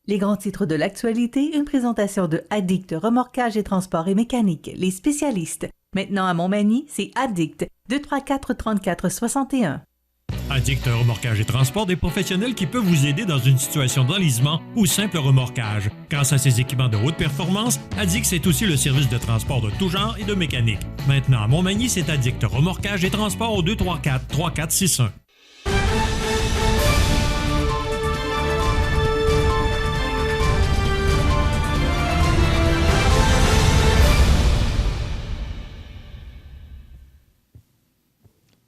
Les grands titres de l'actualité, une présentation de Addict Remorquage et Transport et Mécanique, les spécialistes. Maintenant à Montmagny, c'est Addict, 234-34-61. Addict Remorquage et Transport, des professionnels qui peuvent vous aider dans une situation d'enlisement ou simple remorquage. Grâce à ses équipements de haute performance, Addict, c'est aussi le service de transport de tout genre et de mécanique. Maintenant à Montmagny, c'est Addict Remorquage et Transport au 234-3461.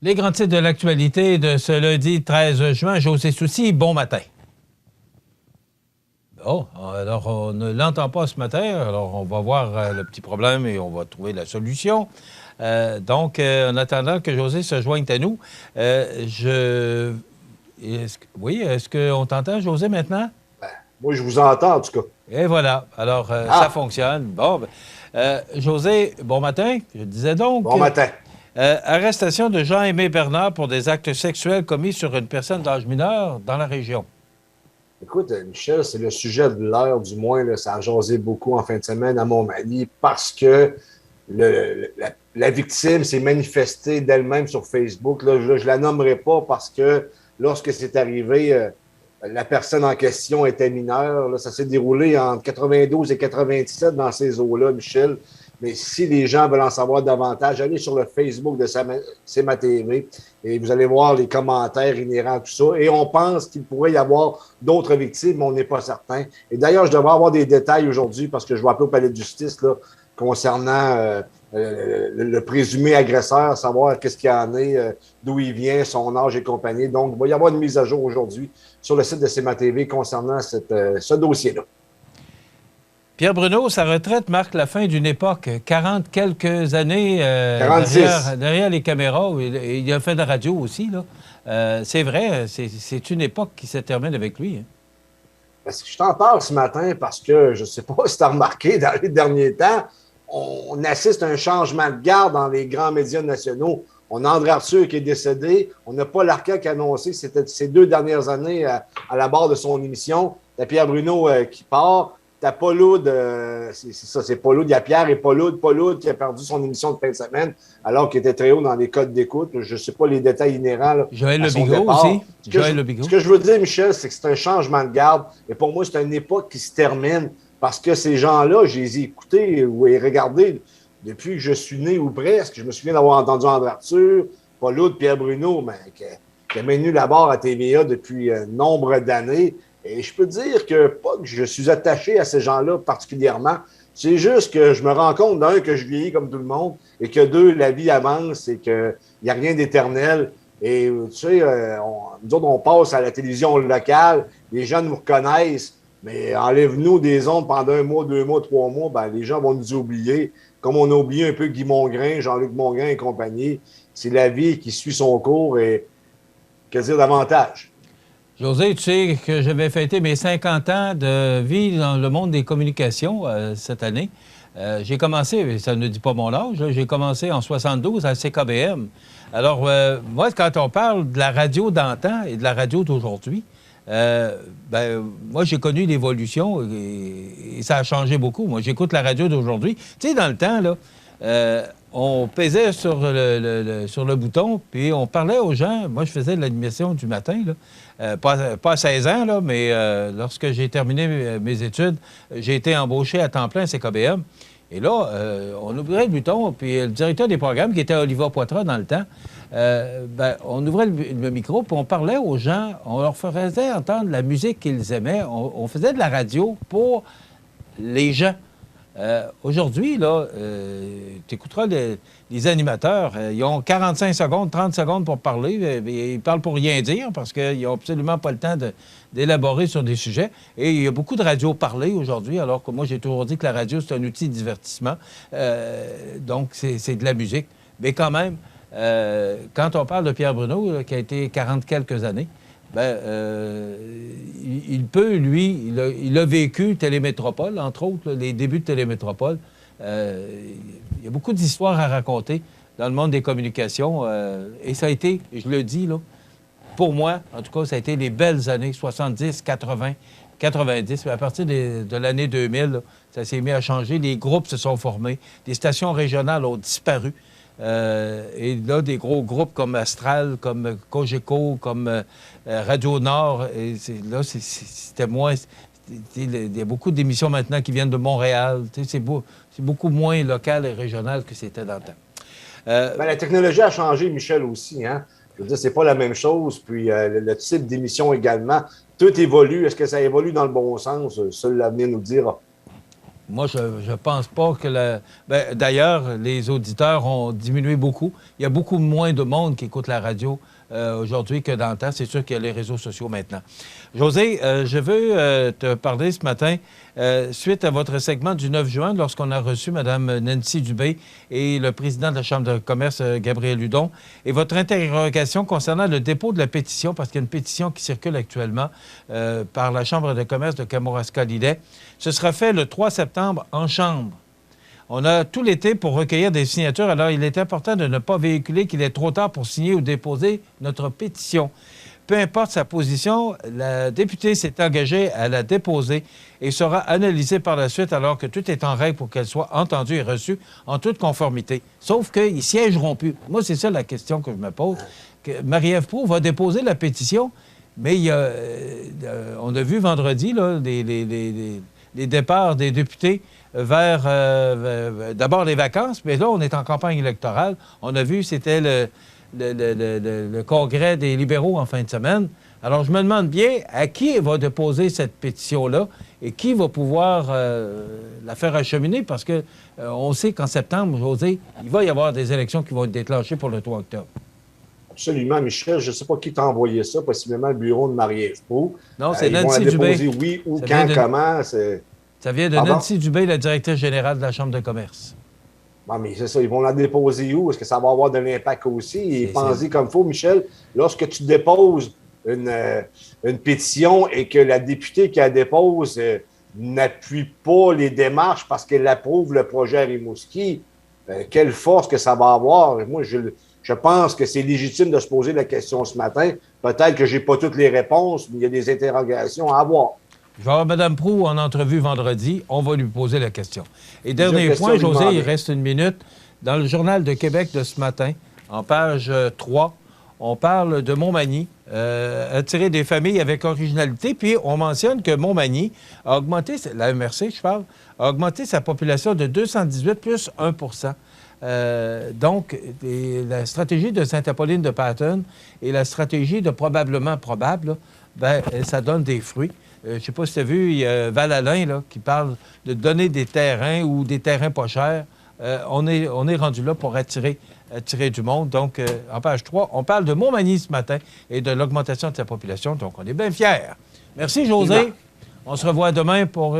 Les grands titres de l'actualité de ce lundi 13 juin. José Soucy, bon matin. Bon, alors on ne l'entend pas ce matin, alors on va voir le petit problème et on va trouver la solution. Donc, en attendant que José se joigne à nous, est-ce qu'on t'entend, José, maintenant? Moi, je vous entends, en tout cas. Et voilà, alors ça fonctionne. Bon, José, bon matin, je disais donc... Bon matin. Arrestation de Jean-Aimé Bernard pour des actes sexuels commis sur une personne d'âge mineur dans la région. Écoute, Michel, c'est le sujet de l'heure, du moins. Là, ça a jasé beaucoup en fin de semaine à Montmagny parce que la victime s'est manifestée d'elle-même sur Facebook. Là, je ne la nommerai pas parce que lorsque c'est arrivé, la personne en question était mineure. Là, ça s'est déroulé entre 92 et 97 dans ces eaux-là, Michel. Mais si les gens veulent en savoir davantage, allez sur le Facebook de C'est ma TV et vous allez voir les commentaires inhérents à tout ça. Et on pense qu'il pourrait y avoir d'autres victimes, mais on n'est pas certain. Et d'ailleurs, je devrais avoir des détails aujourd'hui parce que je vais appeler au palais de justice là, concernant le présumé agresseur, savoir qu'est-ce qu'il en est, d'où il vient, son âge et compagnie. Donc, il va y avoir une mise à jour aujourd'hui sur le site de C'est ma TV concernant ce dossier-là. Pierre Bruno, sa retraite marque la fin d'une époque, 40 quelques années derrière les caméras. Il a fait de la radio aussi. Là. C'est vrai, c'est une époque qui se termine avec lui. Hein. Parce que je t'en parle ce matin parce que, je ne sais pas si tu as remarqué, dans les derniers temps, on assiste à un changement de garde dans les grands médias nationaux. On a André Arthur qui est décédé. On n'a pas Larcan qui a annoncé que c'était ces 2 dernières années à la barre de son émission. T'as Pierre Bruno qui part. T'as Paul Oud, c'est Paul Oud, il y a Pierre et Paul Oud qui a perdu son émission de fin de semaine alors qu'il était très haut dans les codes d'écoute. Je ne sais pas les détails inhérents. Là, Joël Le Bigot aussi. Ce que je veux dire, Michel, c'est que c'est un changement de garde. Et pour moi, c'est une époque qui se termine parce que ces gens-là, je les ai écoutés ou regardés depuis que je suis né ou presque. Je me souviens d'avoir entendu André Arthur, Paul Oud, Pierre Bruno, qui a maintenu la barre à TVA depuis nombre d'années. Et je peux dire que pas que je suis attaché à ces gens-là particulièrement. C'est juste que je me rends compte, d'un, que je vieillis comme tout le monde, et que deux, la vie avance et qu'il n'y a rien d'éternel. Et tu sais, nous autres, on passe à la télévision locale, les gens nous reconnaissent, mais enlève-nous des ondes pendant 1 mois, 2 mois, 3 mois, ben, les gens vont nous oublier. Comme on a oublié un peu Guy Mongrain, Jean-Luc Mongrain et compagnie, c'est la vie qui suit son cours et que dire davantage? José, tu sais que j'avais fêté mes 50 ans de vie dans le monde des communications cette année. J'ai commencé, ça ne dit pas mon âge, là, j'ai commencé en 72 à CKBM. Alors, moi, quand on parle de la radio d'antan et de la radio d'aujourd'hui, moi, j'ai connu l'évolution et ça a changé beaucoup. Moi, j'écoute la radio d'aujourd'hui. Tu sais, dans le temps, là, on pesait sur le bouton, puis on parlait aux gens. Moi, je faisais de l'animation du matin, là. Pas à 16 ans, là, mais lorsque j'ai terminé mes études, j'ai été embauché à temps plein à CKBM. Et là, on ouvrait le bouton, puis le directeur des programmes, qui était Olivier Poitras dans le temps, on ouvrait le micro, puis on parlait aux gens, on leur faisait entendre la musique qu'ils aimaient. On faisait de la radio pour les gens. Aujourd'hui, là, tu écouteras les animateurs, ils ont 45 secondes, 30 secondes pour parler. Ils parlent pour rien dire parce qu'ils n'ont absolument pas le temps d'élaborer sur des sujets. Et il y a beaucoup de radio parlées aujourd'hui, alors que moi, j'ai toujours dit que la radio, c'est un outil de divertissement. Donc, c'est de la musique. Mais quand même, quand on parle de Pierre Bruno, là, qui a été 40 quelques années, il peut, lui, il a vécu Télémétropole, entre autres, là, les débuts de Télémétropole. Il y a beaucoup d'histoires à raconter dans le monde des communications. Et ça a été, je le dis, là, pour moi, en tout cas, ça a été les belles années 70, 80, 90, mais à partir de l'année 2000, là, ça s'est mis à changer. Les groupes se sont formés. Les stations régionales ont disparu. Et là, des gros groupes comme Astral, comme Cogeco, comme Radio Nord, là, c'était moins... Il y a beaucoup d'émissions maintenant qui viennent de Montréal. C'est beaucoup moins local et régional que c'était dans le temps. La technologie a changé, Michel, aussi. Hein? Je veux dire, c'est pas la même chose. Puis le type d'émission également. Tout évolue. Est-ce que ça évolue dans le bon sens? Seul l'avenir nous le dira. Moi, je pense pas que d'ailleurs, les auditeurs ont diminué beaucoup. Il y a beaucoup moins de monde qui écoute la radio aujourd'hui que dans le temps. C'est sûr qu'il y a les réseaux sociaux maintenant. José, je veux te parler ce matin, suite à votre segment du 9 juin, lorsqu'on a reçu Mme Nancy Dubé et le président de la Chambre de commerce, Gabriel Hudon, et votre interrogation concernant le dépôt de la pétition, parce qu'il y a une pétition qui circule actuellement par la Chambre de commerce de Kamouraska-Lillet. Ce sera fait le 3 septembre en Chambre. On a tout l'été pour recueillir des signatures, alors il est important de ne pas véhiculer qu'il est trop tard pour signer ou déposer notre pétition. Peu importe sa position, la députée s'est engagée à la déposer et sera analysée par la suite alors que tout est en règle pour qu'elle soit entendue et reçue en toute conformité. Sauf qu'ils ne siégeront plus. Moi, c'est ça la question que je me pose. Marie-Ève Proulx va déposer la pétition, mais on a vu vendredi là, les départs des députés vers d'abord les vacances, mais là, on est en campagne électorale. On a vu, c'était le congrès des libéraux en fin de semaine. Alors, je me demande bien à qui va déposer cette pétition-là et qui va pouvoir la faire acheminer, parce que on sait qu'en septembre, José, il va y avoir des élections qui vont être déclenchées pour le 3 octobre. Absolument, Michel. Je ne sais pas qui t'a envoyé ça, possiblement le bureau de Marie-Ève Proulx. Non, c'est Nancy Dubé. Ils vont la déposer oui ou quand, comment. Ça vient de Nancy Dubé, la directrice générale de la Chambre de commerce. Bon, mais c'est ça, ils vont la déposer où? Est-ce que ça va avoir de l'impact aussi? Et pensez comme il faut, Michel, lorsque tu déposes une pétition et que la députée qui la dépose n'appuie pas les démarches parce qu'elle approuve le projet à Rimouski, quelle force que ça va avoir? Moi, je pense que c'est légitime de se poser la question ce matin. Peut-être que je n'ai pas toutes les réponses, mais il y a des interrogations à avoir. Je vais avoir Mme Proulx en entrevue vendredi. On va lui poser la question. Et dernier point, José, il reste une minute. Dans le Journal de Québec de ce matin, en page 3, on parle de Montmagny, attirer des familles avec originalité. Puis on mentionne que Montmagny a augmenté, la MRC, je parle, a augmenté sa population de 218 plus 1 donc, la stratégie de Sainte-Apolline de Patton et la stratégie de probablement probable, bien, ça donne des fruits. Je ne sais pas si tu as vu, il y a Val-Alain là, qui parle de donner des terrains ou des terrains pas chers. On est rendu là pour attirer du monde. Donc, en page 3, on parle de Montmagny ce matin et de l'augmentation de sa population. Donc, on est bien fiers. Merci, José. On se revoit demain pour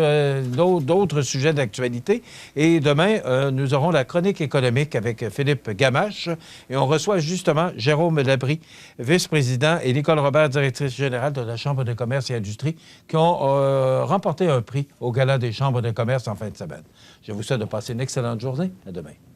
d'autres sujets d'actualité. Et demain, nous aurons la chronique économique avec Philippe Gamache. Et on reçoit justement Jérôme Labrie, vice-président, et Nicole Robert, directrice générale de la Chambre de commerce et industrie, qui ont remporté un prix au Gala des chambres de commerce en fin de semaine. Je vous souhaite de passer une excellente journée. À demain.